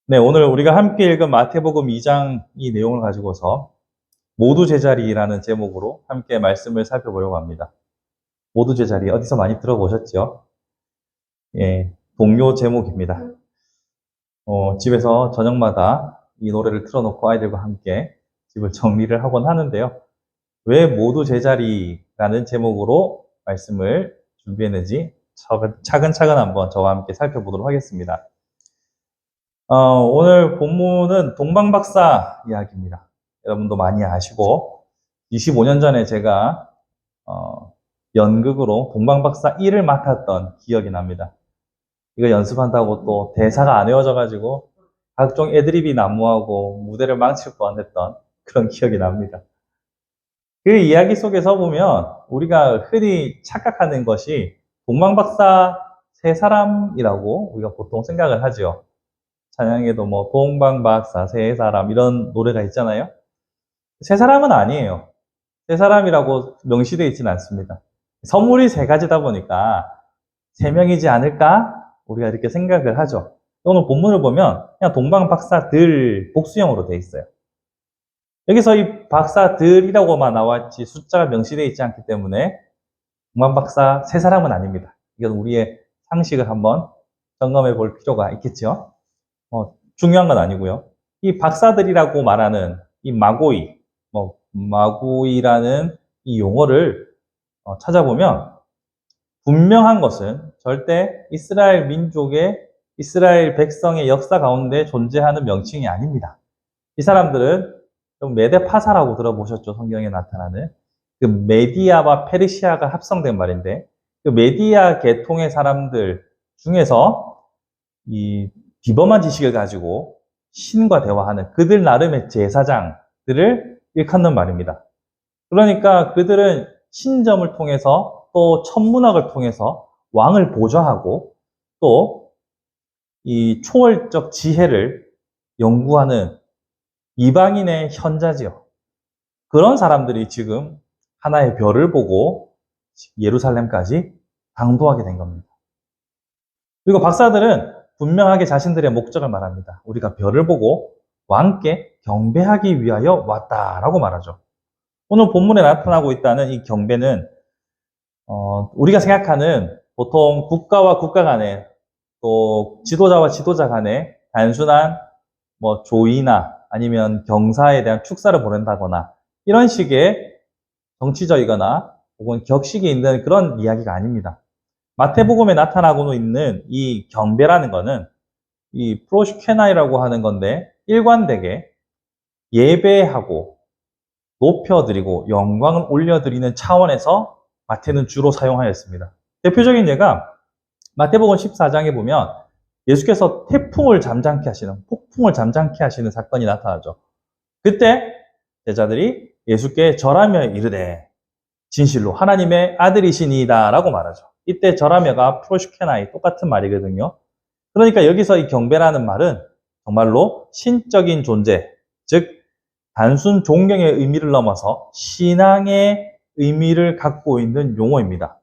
네, 오늘 우리가 함께 읽은 마태복음 2장 이 내용을 가지고서 모두 제자리라는 제목으로 함께 말씀을 살펴보려고 합니다. 모두 제자리 어디서 많이 들어보셨죠? 예, 동요 제목입니다. 집에서 저녁마다 이 노래를 틀어놓고 아이들과 함께 집을 정리를 하곤 하는데요. 왜 모두 제자리라는 제목으로 말씀을 준비했는지 차근차근 한번 저와 함께 살펴보도록 하겠습니다. 오늘 본문은 동방박사 이야기입니다. 여러분도 많이 아시고 25년 전에 제가 연극으로 동방박사 1을 맡았던 기억이 납니다. 이거 연습한다고 또 대사가 안 외워져가지고 각종 애드립이 난무하고 무대를 망칠 뻔했던 그런 기억이 납니다. 그 이야기 속에서 보면 우리가 흔히 착각하는 것이 동방박사 세 사람이라고 우리가 보통 생각을 하죠. 찬양에도 뭐 동방박사 세 사람 이런 노래가 있잖아요. 세 사람은 아니에요. 세 사람이라고 명시되어 있지는 않습니다. 선물이 세 가지다 보니까 세 명이지 않을까 우리가 이렇게 생각을 하죠. 오늘 본문을 보면 그냥 동방박사들 복수형으로 되어 있어요. 여기서 이 박사들이라고만 나왔지 숫자가 명시되어 있지 않기 때문에 동방박사 세 사람은 아닙니다. 이건 우리의 상식을 한번 점검해 볼 필요가 있겠죠. 중요한 건 아니고요. 이 박사들이라고 말하는 이 마고이, 마고이라는 이 용어를 찾아보면 분명한 것은 절대 이스라엘 민족의 이스라엘 백성의 역사 가운데 존재하는 명칭이 아닙니다. 이 사람들은 좀 메데파사라고 들어보셨죠? 성경에 나타나는 그 메디아와 페르시아가 합성된 말인데 그 메디아 계통의 사람들 중에서 이 비범한 지식을 가지고 신과 대화하는 그들 나름의 제사장들을 일컫는 말입니다. 그러니까 그들은 신점을 통해서 또 천문학을 통해서 왕을 보좌하고 또 이 초월적 지혜를 연구하는 이방인의 현자지요. 그런 사람들이 지금 하나의 별을 보고 예루살렘까지 당도하게 된 겁니다. 그리고 박사들은 분명하게 자신들의 목적을 말합니다. 우리가 별을 보고 왕께 경배하기 위하여 왔다라고 말하죠. 오늘 본문에 나타나고 있다는 이 경배는 우리가 생각하는 보통 국가와 국가 간에 또 지도자와 지도자 간에 단순한 뭐 조의나 아니면 경사에 대한 축사를 보낸다거나 이런 식의 정치적이거나 혹은 격식이 있는 그런 이야기가 아닙니다. 마태복음에 나타나고 있는 이 경배라는 것은 이 프로슈케나이라고 하는 건데 일관되게 예배하고 높여드리고 영광을 올려드리는 차원에서 마태는 주로 사용하였습니다. 대표적인 예가 마태복음 14장에 보면 예수께서 태풍을 잠잠케 하시는, 폭풍을 잠잠케 하시는 사건이 나타나죠. 그때 제자들이 예수께 절하며 이르되 진실로 하나님의 아들이시니이다 라고 말하죠. 이때 절하며가 프로슈케나이 똑같은 말이거든요. 그러니까 여기서 이 경배라는 말은 정말로 신적인 존재, 즉 단순 존경의 의미를 넘어서 신앙의 의미를 갖고 있는 용어입니다.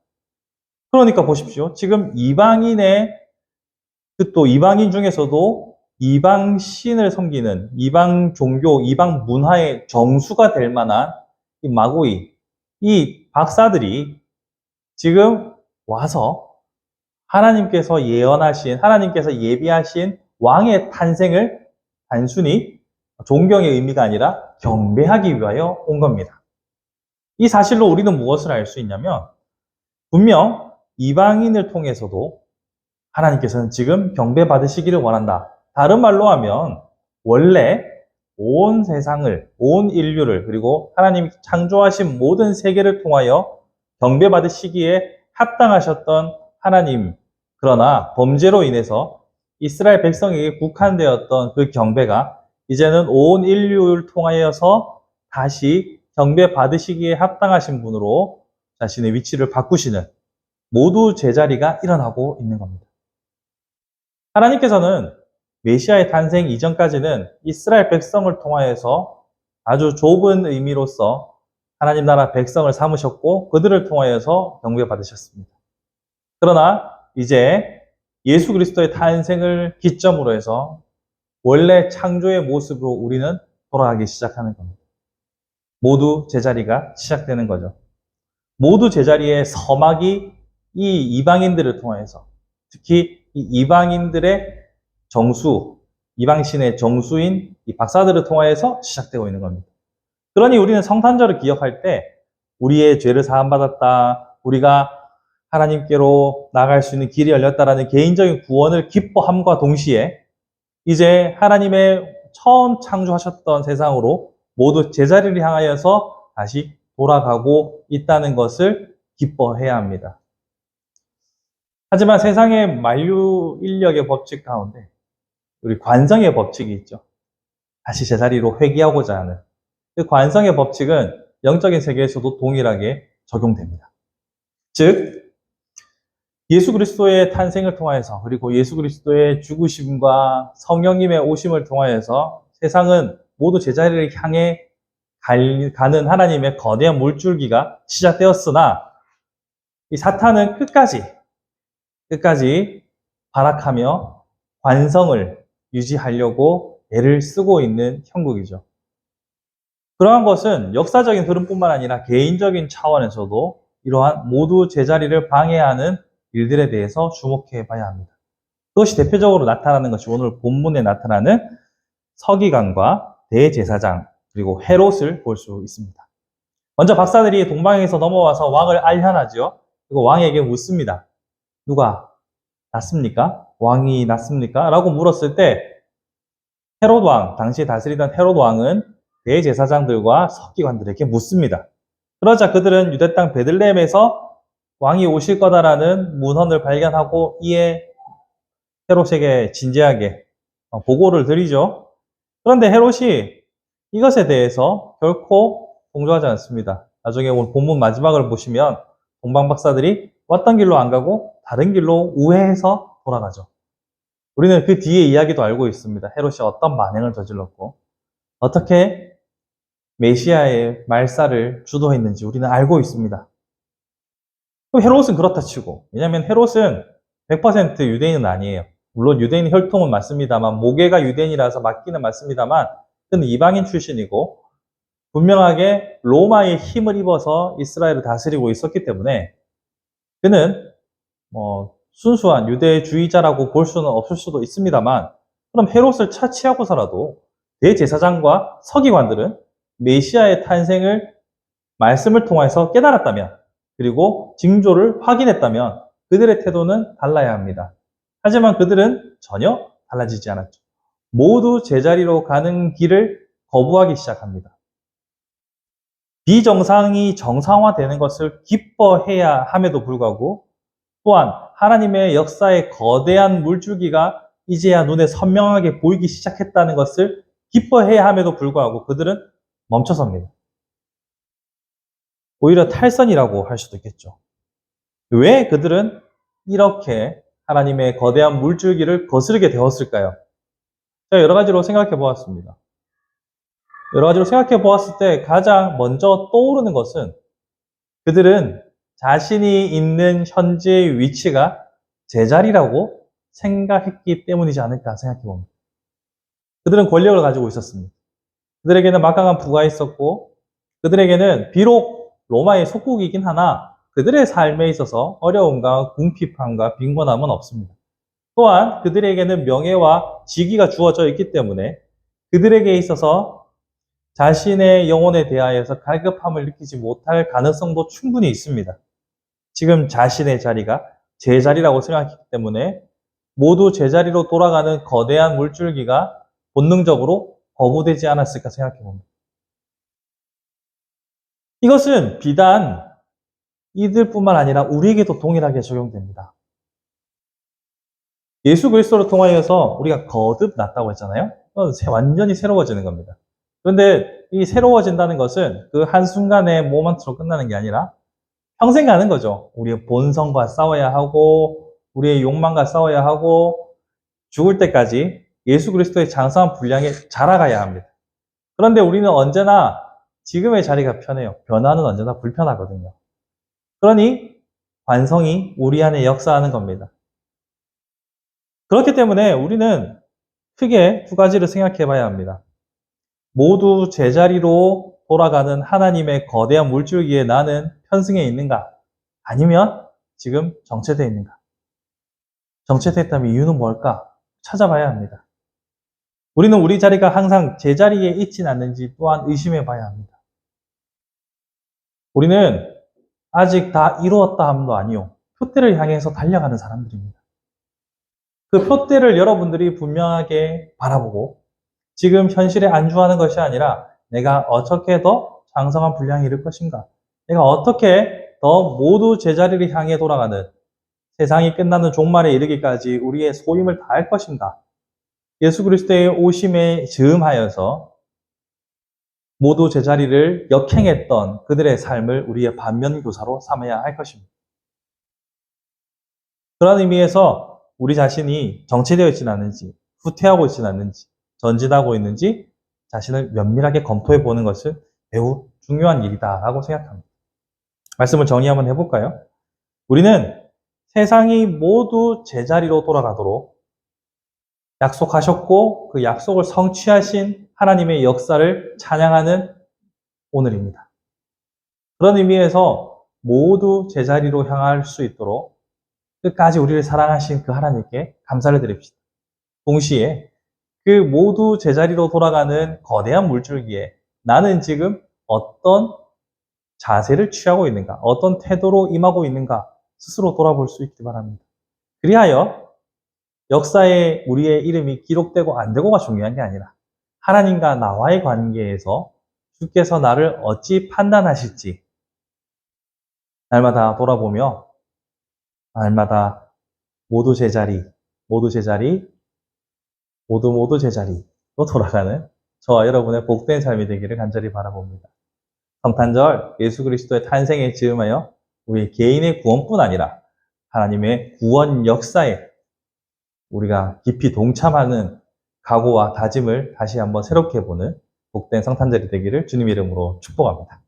그러니까 보십시오. 지금 이방인의 또 이방인 중에서도 이방 신을 섬기는 이방 종교, 이방 문화의 정수가 될 만한 이 마고이, 이 박사들이 지금 와서 하나님께서 예언하신, 하나님께서 예비하신 왕의 탄생을 단순히 존경의 의미가 아니라 경배하기 위하여 온 겁니다. 이 사실로 우리는 무엇을 알 수 있냐면 분명 이방인을 통해서도 하나님께서는 지금 경배받으시기를 원한다. 다른 말로 하면 원래 온 세상을, 온 인류를 그리고 하나님이 창조하신 모든 세계를 통하여 경배받으시기에 합당하셨던 하나님, 그러나 범죄로 인해서 이스라엘 백성에게 국한되었던 그 경배가 이제는 온 인류를 통하여서 다시 경배받으시기에 합당하신 분으로 자신의 위치를 바꾸시는 모두 제자리가 일어나고 있는 겁니다. 하나님께서는 메시아의 탄생 이전까지는 이스라엘 백성을 통하여서 아주 좁은 의미로서 하나님 나라 백성을 삼으셨고 그들을 통하여서 경배받으셨습니다. 그러나 이제 예수 그리스도의 탄생을 기점으로 해서 원래 창조의 모습으로 우리는 돌아가기 시작하는 겁니다. 모두 제자리가 시작되는 거죠. 모두 제자리의 서막이 이 이방인들을 통해서, 특히 이 이방인들의 정수, 이방신의 정수인 이 박사들을 통하여서 시작되고 있는 겁니다. 그러니 우리는 성탄절을 기억할 때 우리의 죄를 사함받았다, 우리가 하나님께로 나갈 수 있는 길이 열렸다라는 개인적인 구원을 기뻐함과 동시에 이제 하나님의 처음 창조하셨던 세상으로 모두 제자리를 향하여서 다시 돌아가고 있다는 것을 기뻐해야 합니다. 하지만 세상의 만류 인력의 법칙 가운데 우리 관성의 법칙이 있죠. 다시 제자리로 회귀하고자 하는 그 관성의 법칙은 영적인 세계에서도 동일하게 적용됩니다. 즉 예수 그리스도의 탄생을 통하여서 그리고 예수 그리스도의 죽으심과 성령님의 오심을 통하여서 세상은 모두 제자리를 향해 가는 하나님의 거대한 물줄기가 시작되었으나 이 사탄은 끝까지 발악하며 관성을 유지하려고 애를 쓰고 있는 형국이죠. 그러한 것은 역사적인 흐름뿐만 아니라 개인적인 차원에서도 이러한 모두 제자리를 방해하는 일들에 대해서 주목해 봐야 합니다. 그것이 대표적으로 나타나는 것이 오늘 본문에 나타나는 서기관과 대제사장 그리고 헤롯을 볼 수 있습니다. 먼저 박사들이 동방에서 넘어와서 왕을 알현하죠. 그리고 왕에게 묻습니다. 누가 낫습니까? 왕이 낫습니까? 라고 물었을 때 헤롯 왕, 당시 다스리던 헤롯 왕은 대제사장들과 서기관들에게 묻습니다. 그러자 그들은 유대 땅 베들레헴에서 왕이 오실 거다라는 문헌을 발견하고 이에 헤롯에게 진지하게 보고를 드리죠. 그런데 헤롯이 이것에 대해서 결코 동조하지 않습니다. 나중에 오늘 본문 마지막을 보시면 동방 박사들이 왔던 길로 안 가고 다른 길로 우회해서 돌아가죠. 우리는 그 뒤에 이야기도 알고 있습니다. 헤롯이 어떤 만행을 저질렀고 어떻게 메시아의 말살을 주도했는지 우리는 알고 있습니다. 헤롯은 그렇다 치고, 왜냐하면 헤롯은 100% 유대인은 아니에요. 물론 유대인 혈통은 맞습니다만, 모계가 유대인이라서 맞기는 맞습니다만, 그는 이방인 출신이고 분명하게 로마의 힘을 입어서 이스라엘을 다스리고 있었기 때문에 그는 순수한 유대주의자라고 볼 수는 없을 수도 있습니다만, 그럼 헤롯을 차치하고서라도 대제사장과 서기관들은 메시아의 탄생을 말씀을 통해서 깨달았다면, 그리고 징조를 확인했다면 그들의 태도는 달라야 합니다. 하지만 그들은 전혀 달라지지 않았죠. 모두 제자리로 가는 길을 거부하기 시작합니다. 비정상이 정상화되는 것을 기뻐해야 함에도 불구하고 또한 하나님의 역사의 거대한 물줄기가 이제야 눈에 선명하게 보이기 시작했다는 것을 기뻐해야 함에도 불구하고 그들은 멈춰섭니다. 오히려 탈선이라고 할 수도 있겠죠. 왜 그들은 이렇게 하나님의 거대한 물줄기를 거스르게 되었을까요? 제가 여러 가지로 생각해 보았습니다. 여러 가지로 생각해 보았을 때 가장 먼저 떠오르는 것은 그들은 자신이 있는 현재의 위치가 제자리라고 생각했기 때문이지 않을까 생각해 봅니다. 그들은 권력을 가지고 있었습니다. 그들에게는 막강한 부가 있었고 그들에게는 비록 로마의 속국이긴 하나 그들의 삶에 있어서 어려움과 궁핍함과 빈곤함은 없습니다. 또한 그들에게는 명예와 직위가 주어져 있기 때문에 그들에게 있어서 자신의 영혼에 대하여서 갈급함을 느끼지 못할 가능성도 충분히 있습니다. 지금 자신의 자리가 제 자리라고 생각했기 때문에 모두 제자리로 돌아가는 거대한 물줄기가 본능적으로 거부되지 않았을까 생각해 봅니다. 이것은 비단 이들뿐만 아니라 우리에게도 동일하게 적용됩니다. 예수 그리스도를 통하여서 우리가 거듭 났다고 했잖아요. 완전히 새로워지는 겁니다. 그런데 이 새로워진다는 것은 그 한순간의 모먼트로 끝나는 게 아니라 평생 가는 거죠. 우리의 본성과 싸워야 하고 우리의 욕망과 싸워야 하고 죽을 때까지 예수 그리스도의 장성한 분량에 자라가야 합니다. 그런데 우리는 언제나 지금의 자리가 편해요. 변화는 언제나 불편하거든요. 그러니 관성이 우리 안에 역사하는 겁니다. 그렇기 때문에 우리는 크게 두 가지를 생각해 봐야 합니다. 모두 제자리로 돌아가는 하나님의 거대한 물줄기에 나는 편승해 있는가? 아니면 지금 정체되어 있는가? 정체되어 있다면 이유는 뭘까? 찾아봐야 합니다. 우리는 우리 자리가 항상 제자리에 있진 않는지 또한 의심해 봐야 합니다. 우리는 아직 다 이루었다 함도 아니요. 표대를 향해서 달려가는 사람들입니다. 그 표대를 여러분들이 분명하게 바라보고 지금 현실에 안주하는 것이 아니라 내가 어떻게 더 장성한 분량이 이룰 것인가? 내가 어떻게 더 모두 제자리를 향해 돌아가는 세상이 끝나는 종말에 이르기까지 우리의 소임을 다할 것인가? 예수 그리스도의 오심에 즈음하여서 모두 제자리를 역행했던 그들의 삶을 우리의 반면교사로 삼아야 할 것입니다. 그런 의미에서 우리 자신이 정체되어 있지는 않은지, 후퇴하고 있지는 않는지, 전진하고 있는지 자신을 면밀하게 검토해 보는 것은 매우 중요한 일이다라고 생각합니다. 말씀을 정리 한번 해볼까요? 우리는 세상이 모두 제자리로 돌아가도록 약속하셨고 그 약속을 성취하신 하나님의 역사를 찬양하는 오늘입니다. 그런 의미에서 모두 제자리로 향할 수 있도록 끝까지 우리를 사랑하신 그 하나님께 감사를 드립시다. 동시에 그 모두 제자리로 돌아가는 거대한 물줄기에 나는 지금 어떤 자세를 취하고 있는가, 어떤 태도로 임하고 있는가 스스로 돌아볼 수 있기 바랍니다. 그리하여 역사에 우리의 이름이 기록되고 안 되고가 중요한 게 아니라 하나님과 나와의 관계에서 주께서 나를 어찌 판단하실지 날마다 돌아보며 날마다 모두 제자리, 모두 제자리, 모두 제자리로 돌아가는 저와 여러분의 복된 삶이 되기를 간절히 바라봅니다. 성탄절 예수 그리스도의 탄생에 즈음하여 우리 개인의 구원뿐 아니라 하나님의 구원 역사에 우리가 깊이 동참하는 각오와 다짐을 다시 한번 새롭게 보는 복된 성탄절이 되기를 주님 이름으로 축복합니다.